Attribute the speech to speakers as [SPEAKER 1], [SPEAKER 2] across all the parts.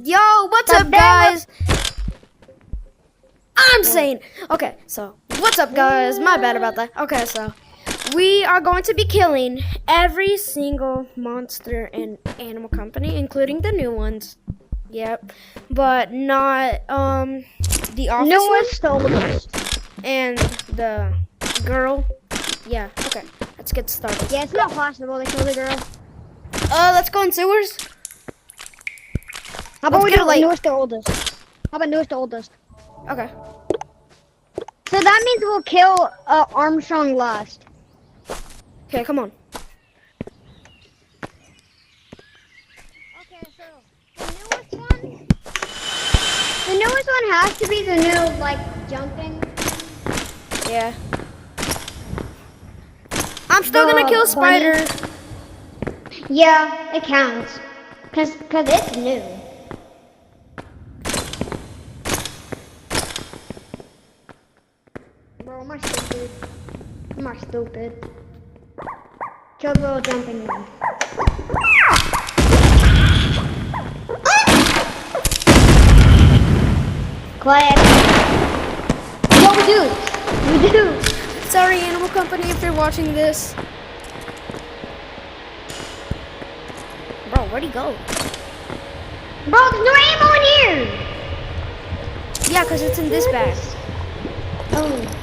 [SPEAKER 1] Yo, what's up, guys? I'm saying, okay, so what's up, guys? My bad about that. Okay, so we are going to be killing every single monster in Animal Company, including the new ones. Yep, but not the officer
[SPEAKER 2] Newest, oldest.
[SPEAKER 1] and the girl. Yeah, okay, let's get started.
[SPEAKER 2] Yeah, it's not possible to kill the girl.
[SPEAKER 1] Let's go in sewers.
[SPEAKER 2] How about
[SPEAKER 1] Let's
[SPEAKER 2] we
[SPEAKER 1] get
[SPEAKER 2] do
[SPEAKER 1] a light.
[SPEAKER 2] newest to oldest? How about newest to oldest?
[SPEAKER 1] Okay.
[SPEAKER 2] So that means we'll kill Armstrong last.
[SPEAKER 1] Okay, come on.
[SPEAKER 2] Okay, so the newest one has to be the new, like, jumping.
[SPEAKER 1] Yeah. I'm still gonna kill
[SPEAKER 2] bunny.
[SPEAKER 1] Spider.
[SPEAKER 2] Yeah, it counts. Cause it's new. Bro, am I stupid? Am I stupid? Kill the little jumping one. Clap. Yo, we do. We do.
[SPEAKER 1] Sorry, Animal Company, if you're watching this. Bro, where'd he go?
[SPEAKER 2] Bro, there's no ammo in here.
[SPEAKER 1] Yeah, because it's in this bag.
[SPEAKER 2] Oh.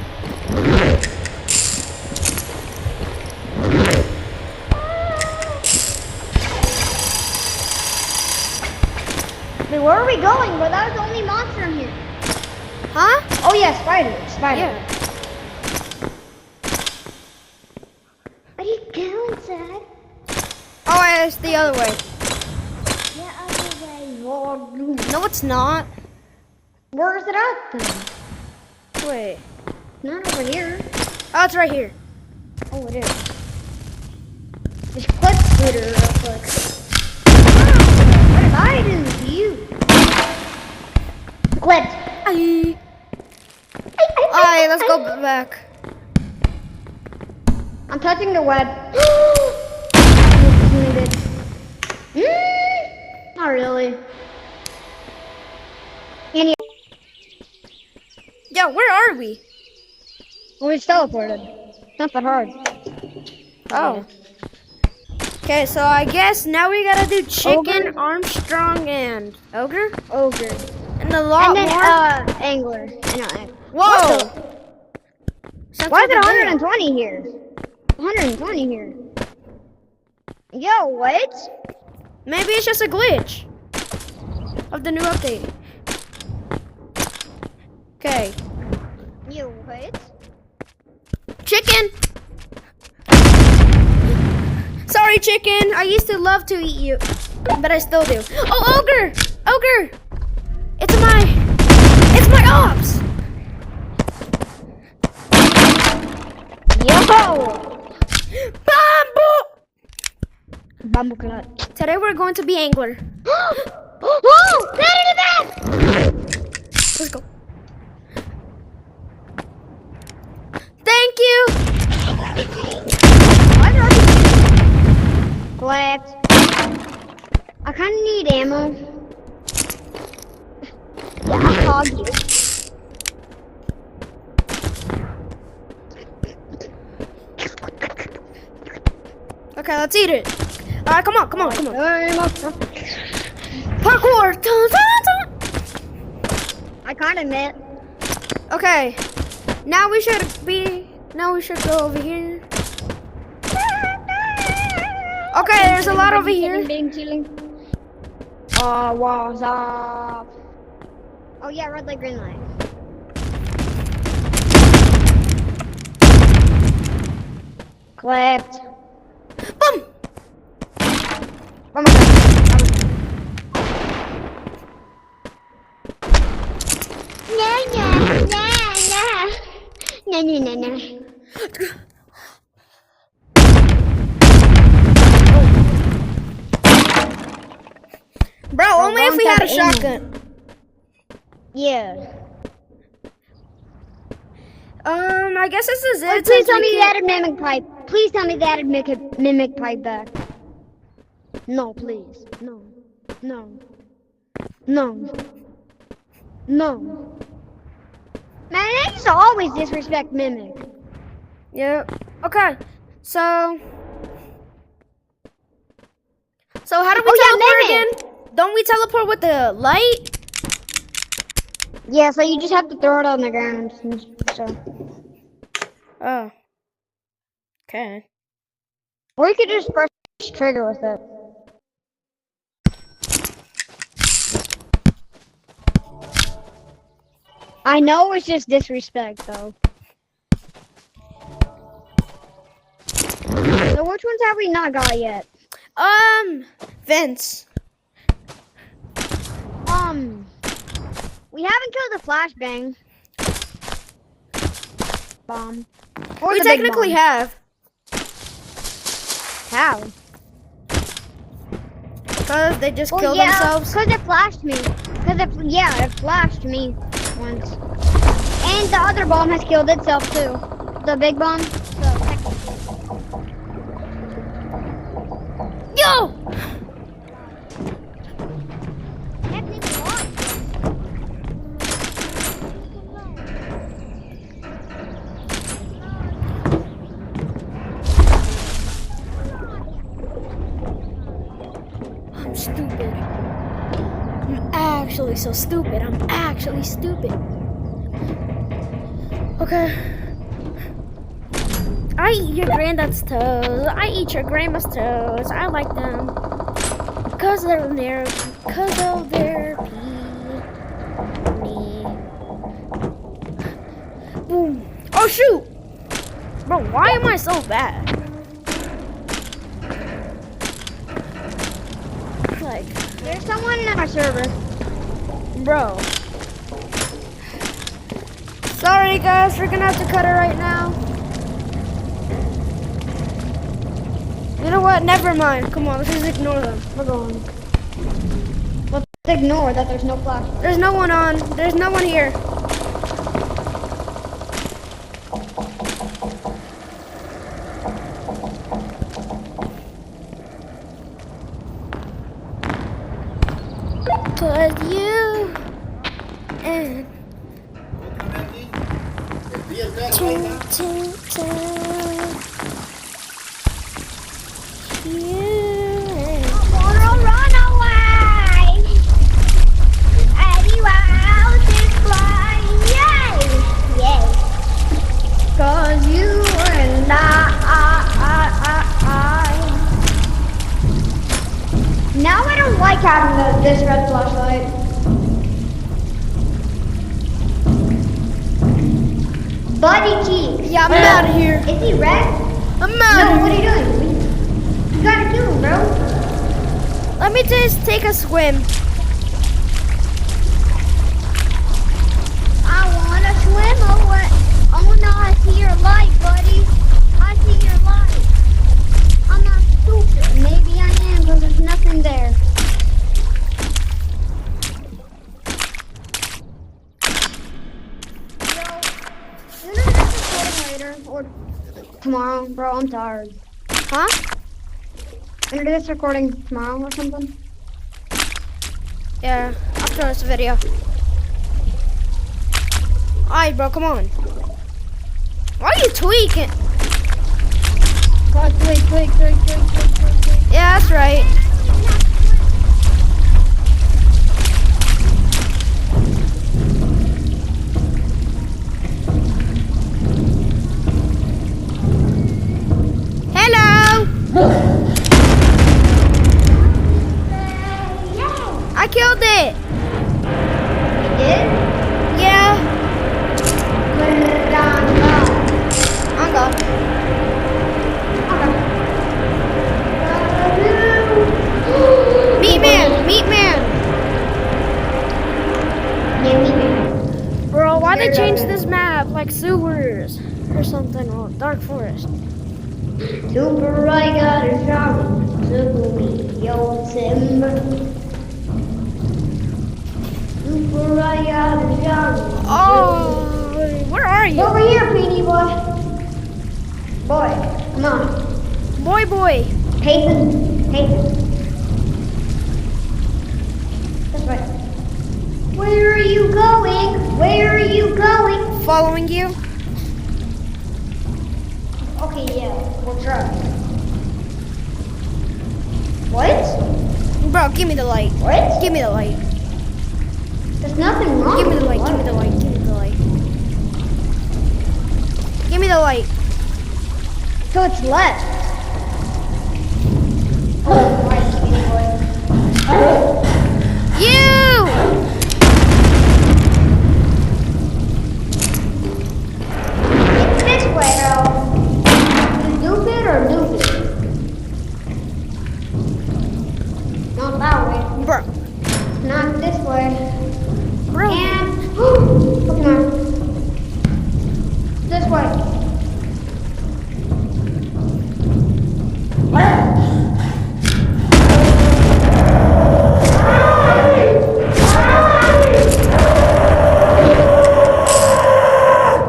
[SPEAKER 2] Wait, where are we going? Bro, that was the only monster in here.
[SPEAKER 1] Huh?
[SPEAKER 2] Oh yeah, spider.
[SPEAKER 1] Yeah.
[SPEAKER 2] Are you going, Dad?
[SPEAKER 1] Oh, it's the other way.
[SPEAKER 2] Yeah, other way. Whoa.
[SPEAKER 1] No, it's not.
[SPEAKER 2] Where is it at then?
[SPEAKER 1] Wait.
[SPEAKER 2] Not over here.
[SPEAKER 1] Oh, it's right here.
[SPEAKER 2] Oh, it is. Just click scooter real quick. What did I do to you? Clipped.
[SPEAKER 1] Aye. Alright, let's go back.
[SPEAKER 2] I'm touching the web. Not really. Any
[SPEAKER 1] Yeah, where are we?
[SPEAKER 2] we just teleported. Not that hard.
[SPEAKER 1] Oh. Okay, so I guess now we gotta do Chicken,
[SPEAKER 2] Ogre?
[SPEAKER 1] Armstrong, and Ogre?
[SPEAKER 2] Ogre.
[SPEAKER 1] And a lot
[SPEAKER 2] And then,
[SPEAKER 1] more.
[SPEAKER 2] angler. I know, angler.
[SPEAKER 1] Whoa! Sounds
[SPEAKER 2] Why is
[SPEAKER 1] like
[SPEAKER 2] it
[SPEAKER 1] a video.
[SPEAKER 2] 120 here? 120 here. Yo, what?
[SPEAKER 1] Maybe it's just a glitch of the new update. Okay.
[SPEAKER 2] You what?
[SPEAKER 1] Chicken! Sorry, chicken. I used to love to eat you, but I still do. Oh, Ogre! Ogre! It's my ops!
[SPEAKER 2] Yo!
[SPEAKER 1] Bamboo!
[SPEAKER 2] Bamboo clut.
[SPEAKER 1] Today we're going to be angler.
[SPEAKER 2] Oh! That in the back!
[SPEAKER 1] Let's go. Thank you!
[SPEAKER 2] Collect. I kind of need ammo. Yeah, I'll hog you.
[SPEAKER 1] Okay, let's eat it. Alright, come on.
[SPEAKER 2] Ammo.
[SPEAKER 1] Parkour! Dun, dun, dun.
[SPEAKER 2] I can't admit.
[SPEAKER 1] Okay, now we should go over here. Okay, there's a lot over here.
[SPEAKER 2] Chilling. Oh, what's up? Oh yeah, red light, green light. Clipped.
[SPEAKER 1] Boom!
[SPEAKER 2] Oh my god. No.
[SPEAKER 1] Bro, only if we had a shotgun.
[SPEAKER 2] Yeah.
[SPEAKER 1] I guess this is it.
[SPEAKER 2] Please tell me they added mimic pipe. Please tell me they added mimic pipe back. No, please. No. No. No. Man, they just always disrespect Mimic.
[SPEAKER 1] Yep. Okay. So how do we
[SPEAKER 2] Oh, yeah,
[SPEAKER 1] teleport
[SPEAKER 2] Mimic.
[SPEAKER 1] again? Don't we teleport with the light?
[SPEAKER 2] Yeah, so you just have to throw it on the ground. So.
[SPEAKER 1] Oh. Okay.
[SPEAKER 2] Or you could just press trigger with it. I know it's just disrespect, though. So which ones have we not got yet?
[SPEAKER 1] Vince.
[SPEAKER 2] We haven't killed the flashbang bomb. Or
[SPEAKER 1] We
[SPEAKER 2] the big
[SPEAKER 1] technically
[SPEAKER 2] bomb.
[SPEAKER 1] have.
[SPEAKER 2] How?
[SPEAKER 1] Because they just
[SPEAKER 2] Well,
[SPEAKER 1] kill
[SPEAKER 2] yeah,
[SPEAKER 1] themselves.
[SPEAKER 2] because it flashed me. It flashed me once. And the other bomb has killed itself too. The big bomb. So technically.
[SPEAKER 1] Yo!
[SPEAKER 2] Technically what?
[SPEAKER 1] I'm stupid. I'm actually so stupid. I'm actually stupid. Okay. I eat your granddad's toes. I eat your grandma's toes. I like them. Because they're near. Because of their pee. Boom. Oh, shoot. Bro, why am I so bad? Like,
[SPEAKER 2] There's someone in our server.
[SPEAKER 1] bro. Sorry, guys. We're gonna have to cut it right now. You know what? Never mind. Come on, let's just ignore them.
[SPEAKER 2] We're going. Let's ignore that there's no flash.
[SPEAKER 1] There's no one on. There's no one here. Cause you and
[SPEAKER 2] Wanna run away? Anywhere else is flying. Yay! Yay! 'Cause you and I. Now I don't like having this red flashlight. Buddy Cheeks.
[SPEAKER 1] yeah, I'm out of here.
[SPEAKER 2] Is he red?
[SPEAKER 1] I'm
[SPEAKER 2] No,
[SPEAKER 1] out
[SPEAKER 2] what
[SPEAKER 1] of
[SPEAKER 2] are
[SPEAKER 1] here.
[SPEAKER 2] you doing? You gotta kill him, bro.
[SPEAKER 1] Let me just take a swim.
[SPEAKER 2] I wanna swim away. Oh no, I see your light, buddy. I see your light. I'm not stupid. Maybe I am, because there's nothing there. So, you know this recording later or tomorrow, bro? I'm tired.
[SPEAKER 1] Huh?
[SPEAKER 2] Gonna do this recording tomorrow or something.
[SPEAKER 1] Yeah, after this video. Alright, bro, come on. Why are you tweaking?
[SPEAKER 2] God, wait.
[SPEAKER 1] Yeah, that's right. Hello! I killed it!
[SPEAKER 2] You did?
[SPEAKER 1] Yeah,
[SPEAKER 2] Put it down low.
[SPEAKER 1] I'm gone. Meat man!
[SPEAKER 2] Yeah, me.
[SPEAKER 1] Bro, why they change this map? Like sewers or something, or dark forest.
[SPEAKER 2] Super, I got a shower. Super, me, yo, timber. Super, I got a shower.
[SPEAKER 1] Oh, where are you?
[SPEAKER 2] Over here, Petey boy. Boy, come on.
[SPEAKER 1] Boy.
[SPEAKER 2] Hasten. That's right. are you going? Where are you going?
[SPEAKER 1] Following you.
[SPEAKER 2] Okay, yeah, we'll try. What?
[SPEAKER 1] Bro, give me the light.
[SPEAKER 2] What?
[SPEAKER 1] Give me the light.
[SPEAKER 2] There's nothing wrong.
[SPEAKER 1] Give me the
[SPEAKER 2] with
[SPEAKER 1] light. Give me the light. Give me the light. Give me the light.
[SPEAKER 2] So it's left. Oh, right, give me the light.
[SPEAKER 1] You!
[SPEAKER 2] It's this way, bro. Stupid or stupid? Not that way.
[SPEAKER 1] Bro.
[SPEAKER 2] Not this way.
[SPEAKER 1] Bro.
[SPEAKER 2] And Pokemon. This way.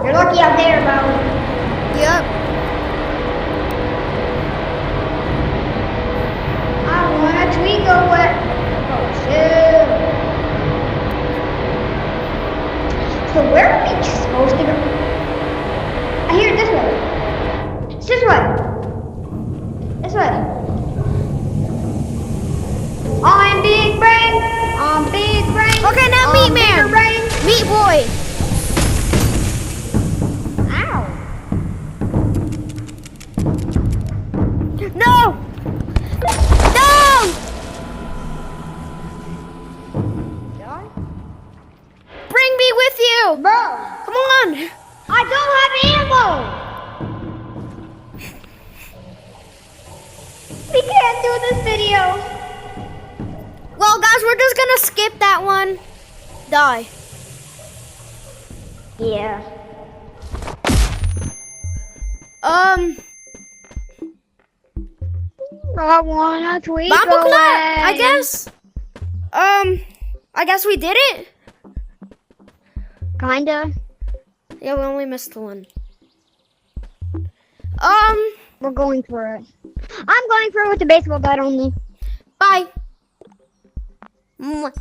[SPEAKER 2] You're lucky out there, bro.
[SPEAKER 1] Yep.
[SPEAKER 2] I want a Twinkle wet. Oh, shoot. So where are we supposed to go? I hear it this way. It's this way. This way. I'm big brain. I'm big brain.
[SPEAKER 1] Okay, now
[SPEAKER 2] I'm
[SPEAKER 1] Meat Man.
[SPEAKER 2] bigger brain.
[SPEAKER 1] Meat Boy.
[SPEAKER 2] Ow.
[SPEAKER 1] No! No! Bring me with you!
[SPEAKER 2] Bro,
[SPEAKER 1] Come on!
[SPEAKER 2] I don't have ammo. We can't do this video.
[SPEAKER 1] Well, guys, we're just gonna skip that one. Die.
[SPEAKER 2] Yeah. I wanna tweet
[SPEAKER 1] Bamboo
[SPEAKER 2] away.
[SPEAKER 1] Clap, I guess. I guess we did it.
[SPEAKER 2] Kinda.
[SPEAKER 1] Yeah, we only missed one.
[SPEAKER 2] We're going for it. I'm going for it with the baseball bat only.
[SPEAKER 1] Bye. Mwah.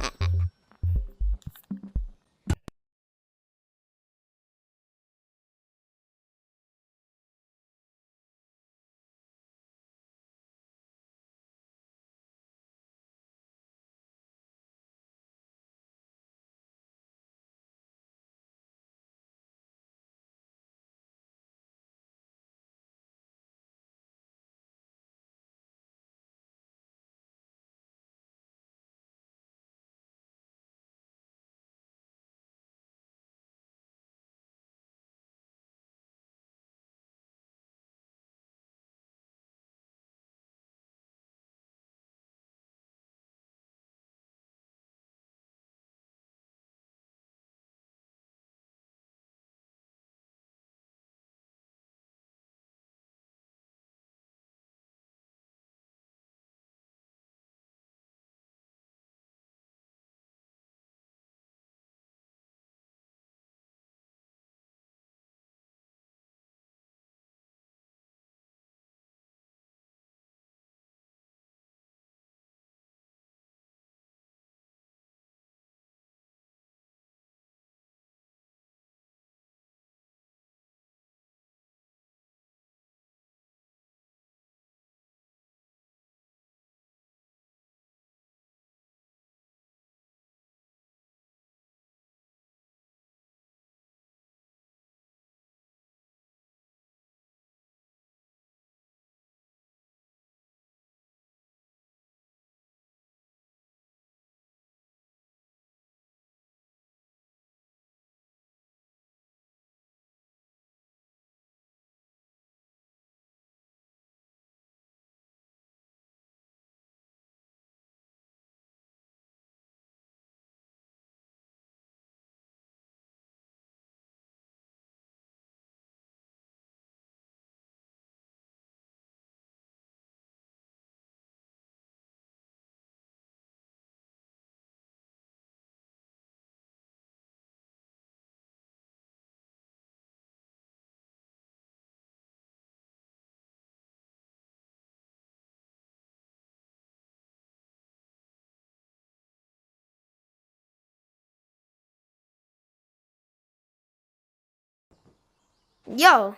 [SPEAKER 1] Yo.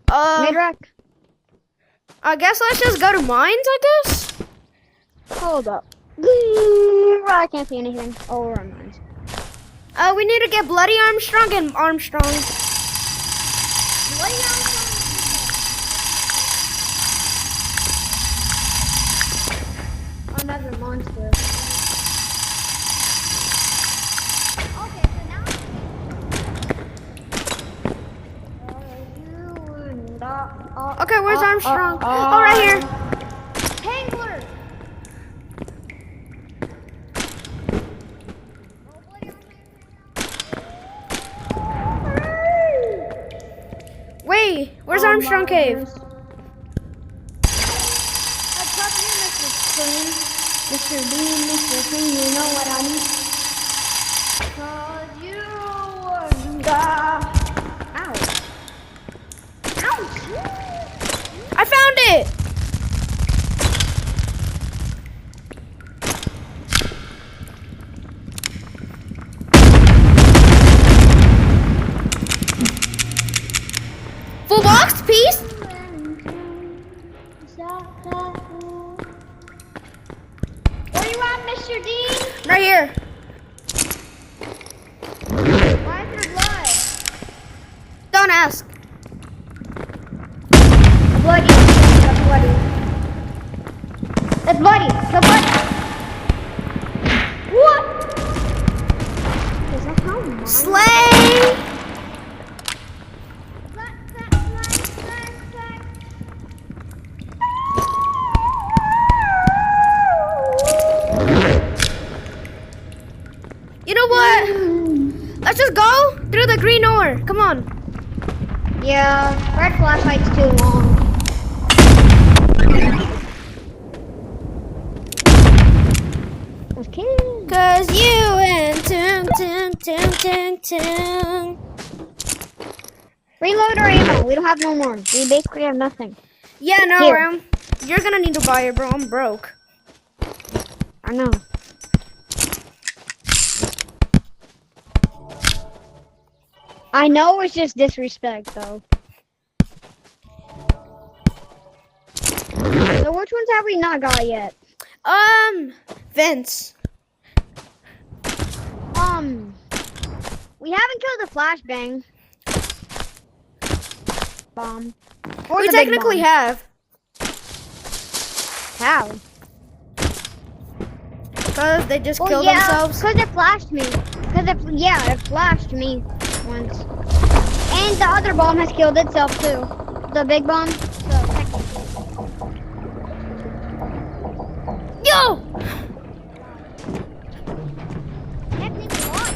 [SPEAKER 2] Mid-rack.
[SPEAKER 1] I guess let's just go to mines, I guess?
[SPEAKER 2] Hold up. I can't see anything. Oh, we're on mines.
[SPEAKER 1] We need to get Bloody Armstrong and Armstrong.
[SPEAKER 2] Bloody Armstrong. Another monster. Okay, so now.
[SPEAKER 1] Okay, where's Armstrong? Oh, right here.
[SPEAKER 2] Tangler.
[SPEAKER 1] Wait, where's Armstrong Cave?
[SPEAKER 2] Mr. Bean, Mr. Thing, you know what I mean? 'Cause you and Ow. Ouch.
[SPEAKER 1] I found it! Full box, piece?
[SPEAKER 2] Where you at, Mr. Dean?
[SPEAKER 1] Right here.
[SPEAKER 2] Why is there blood?
[SPEAKER 1] Don't ask.
[SPEAKER 2] Bloody. That's bloody. It's bloody. The bloody. What? Is that how mine?
[SPEAKER 1] Slay! You know what? Let's just go through the green ore. Come on.
[SPEAKER 2] Yeah, red flashlight's too long. Okay.
[SPEAKER 1] Cause you and Tung Tung Tung Tung Tung.
[SPEAKER 2] Reload our ammo. We don't have no more. We basically have nothing.
[SPEAKER 1] Yeah, no,
[SPEAKER 2] Here.
[SPEAKER 1] you're gonna need to buy it, bro. I'm broke.
[SPEAKER 2] I know. I know it's just disrespect, though. So which ones have we not got yet?
[SPEAKER 1] Vince.
[SPEAKER 2] We haven't killed the flashbang bomb. Or
[SPEAKER 1] We
[SPEAKER 2] the big
[SPEAKER 1] technically
[SPEAKER 2] bomb.
[SPEAKER 1] have.
[SPEAKER 2] How?
[SPEAKER 1] Cause they just
[SPEAKER 2] Well,
[SPEAKER 1] killed
[SPEAKER 2] yeah,
[SPEAKER 1] themselves.
[SPEAKER 2] because it flashed me. It flashed me once. And the other bomb has killed itself too. The big bomb. So technically.
[SPEAKER 1] Yo!
[SPEAKER 2] Technically what?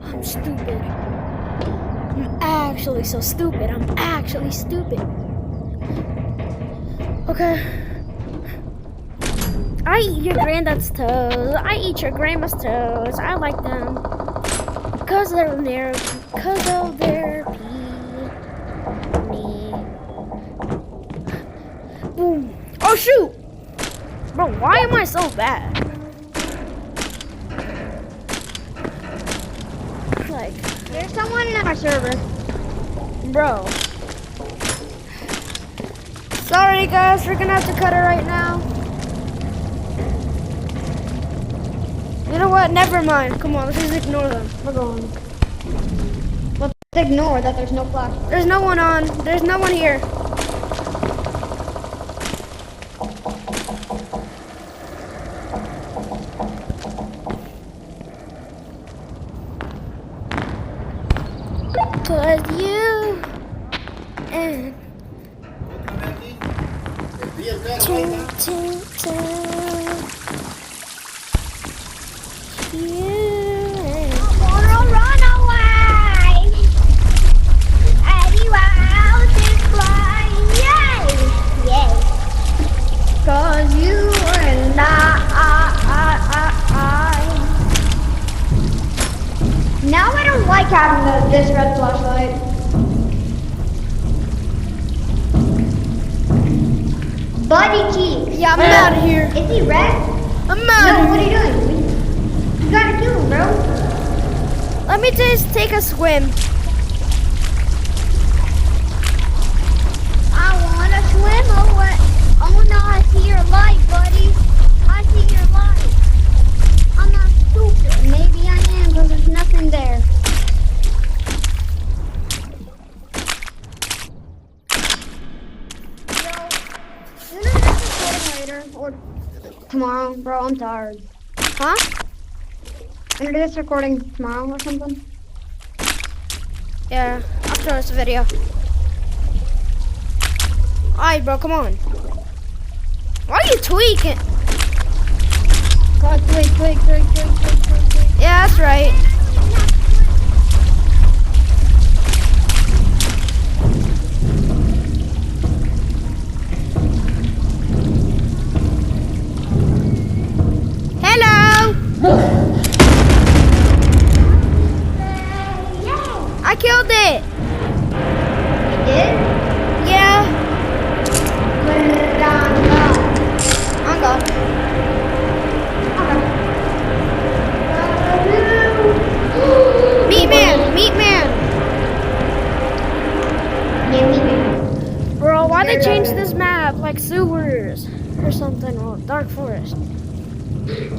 [SPEAKER 1] I'm stupid. I'm actually so stupid. I'm actually stupid. Okay. I eat your granddad's toes. I eat your grandma's toes. I like them because they're near, because of their pee. Boom. Oh shoot! Bro, why am I so bad? Like,
[SPEAKER 2] There's someone in our server.
[SPEAKER 1] bro. Sorry guys, we're gonna have to cut it right now. You know what? Never mind. Come on, let's just ignore them.
[SPEAKER 2] We're going. Let's ignore that there's no flash.
[SPEAKER 1] There's no one on. There's no one here. Cause you and Tung, tung, tung. You and
[SPEAKER 2] Wanna run away? Anywhere else is flying. Yay! Yay! 'Cause you and I. Now I don't like having this red flashlight. Buddy Cheeks.
[SPEAKER 1] Yeah, I'm out of here.
[SPEAKER 2] Is he red?
[SPEAKER 1] I'm
[SPEAKER 2] No,
[SPEAKER 1] out
[SPEAKER 2] what
[SPEAKER 1] of
[SPEAKER 2] are
[SPEAKER 1] here.
[SPEAKER 2] you doing? You gotta kill him, bro.
[SPEAKER 1] Let me just take a swim.
[SPEAKER 2] I wanna swim away. Oh no, I see your light, buddy. I see your light. I'm not stupid. Maybe I am, because there's nothing there. Yo, you know this recording later or tomorrow, bro? I'm tired.
[SPEAKER 1] Huh?
[SPEAKER 2] I'm gonna do this recording tomorrow or something.
[SPEAKER 1] Yeah, after this video. Alright, bro, come on. Why are you tweaking?
[SPEAKER 2] God, wait.
[SPEAKER 1] Yeah, that's right. Hello! I killed it!
[SPEAKER 2] You did?
[SPEAKER 1] Yeah,
[SPEAKER 2] Put it on low.
[SPEAKER 1] I'm gone. Meat man!
[SPEAKER 2] Yeah, me.
[SPEAKER 1] Bro, why they change this map? Like sewers or something, or dark forest.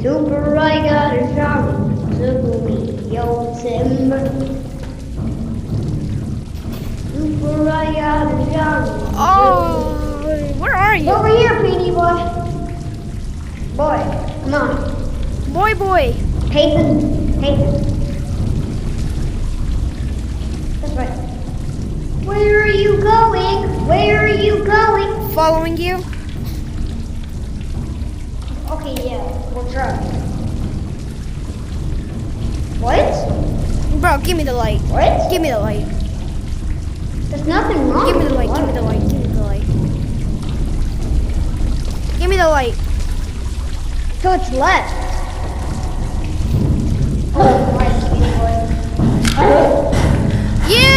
[SPEAKER 2] Super, I got a shower. Super me, yo, Timber. Super, I got a shower.
[SPEAKER 1] Oh, where are you?
[SPEAKER 2] Over here, Petey boy. Boy, come on.
[SPEAKER 1] Boy.
[SPEAKER 2] Hasten. That's right. Where are you going?
[SPEAKER 1] Following you?
[SPEAKER 2] Okay, yeah, we'll try. What?
[SPEAKER 1] Bro, give me the light.
[SPEAKER 2] What?
[SPEAKER 1] Give me the light.
[SPEAKER 2] There's nothing wrong.
[SPEAKER 1] Give me the light.
[SPEAKER 2] with
[SPEAKER 1] Give me
[SPEAKER 2] what?
[SPEAKER 1] the light. Give me the light. Give me the light.
[SPEAKER 2] So it's left. Oh, right, Petey boy.
[SPEAKER 1] You!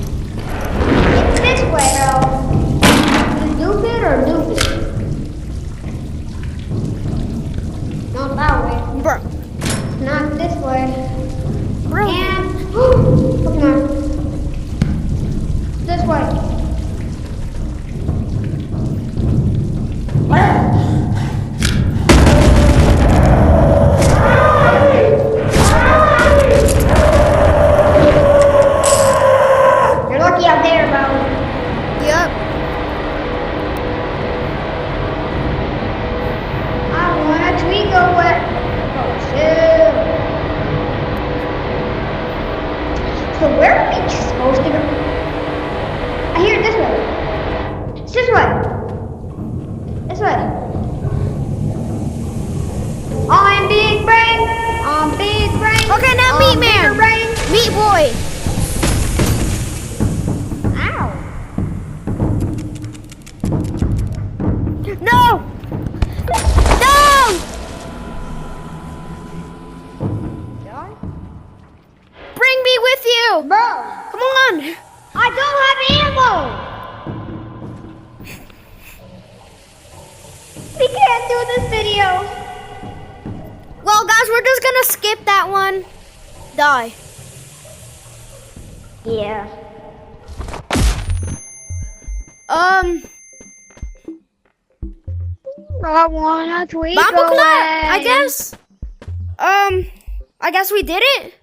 [SPEAKER 2] It's this way, bro. You stupid or doofy? Not that way.
[SPEAKER 1] Bro.
[SPEAKER 2] Not this way.
[SPEAKER 1] Bro.
[SPEAKER 2] And Pokemon. This way. You're lucky out there, bro.
[SPEAKER 1] Yup.
[SPEAKER 2] I want a twinkle wet. Oh, shoot. So where are we supposed to go? I hear it this way. It's this way. This way. I'm big brain.
[SPEAKER 1] Okay, now
[SPEAKER 2] I'm
[SPEAKER 1] meat
[SPEAKER 2] bigger
[SPEAKER 1] man.
[SPEAKER 2] brain.
[SPEAKER 1] Meat boy.
[SPEAKER 2] Ow.
[SPEAKER 1] No! No!
[SPEAKER 2] Die?
[SPEAKER 1] Bring me with you!
[SPEAKER 2] Bro,
[SPEAKER 1] Come on!
[SPEAKER 2] I don't have ammo. We can't do this video.
[SPEAKER 1] Well, guys, we're just gonna skip that one. Die.
[SPEAKER 2] Yeah. I wanna tweet
[SPEAKER 1] Bamboo
[SPEAKER 2] away.
[SPEAKER 1] clap, I guess. I guess we did it.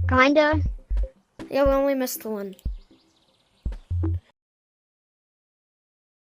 [SPEAKER 2] Kinda.
[SPEAKER 1] Yeah, we only missed the one.